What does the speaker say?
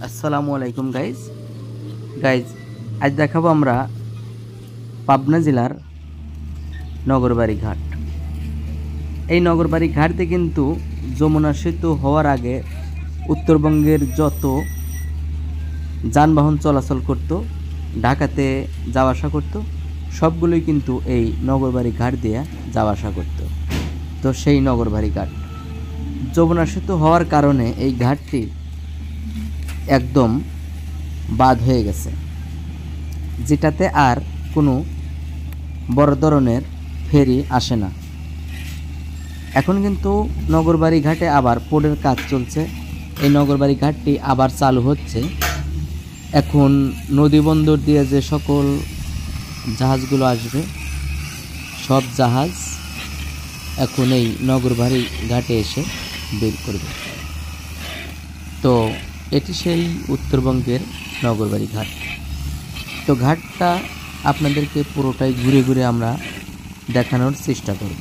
আসসালামু আলাইকুম গাইজ আজ দেখাবো আমরা পাবনা জেলার নগরবাড়ি ঘাট। এই নগরবাড়ি ঘাটতে কিন্তু যমুনা সেতু হওয়ার আগে উত্তরবঙ্গের যত যানবাহন চলাচল করত, ঢাকাতে যাওয়া আসা করত, সবগুলোই কিন্তু এই নগরবাড়ি ঘাট দিয়ে যাওয়া আসা করত। তো সেই নগরবাড়ি ঘাট যমুনা সেতু হওয়ার কারণে এই ঘাটটি একদম বাদ হয়ে গেছে, যেটাতে আর কোনো বড় ধরনের ফেরি আসে না। এখন কিন্তু নগরবাড়ি ঘাটে আবার পোর্টের কাজ চলছে। এই নগরবাড়ি ঘাটটি আবার চালু হচ্ছে। এখন নদী বন্দর দিয়ে যে সকল জাহাজগুলো আসবে, সব জাহাজ এখন এই নগরবাড়ি ঘাটে এসে বের করবে। তো এটি সেই উত্তরবঙ্গের নগরবাড়ি ঘাট। তো ঘাটটা আপনাদেরকে পুরোটাই ঘুরে ঘুরে আমরা দেখানোর চেষ্টা করব।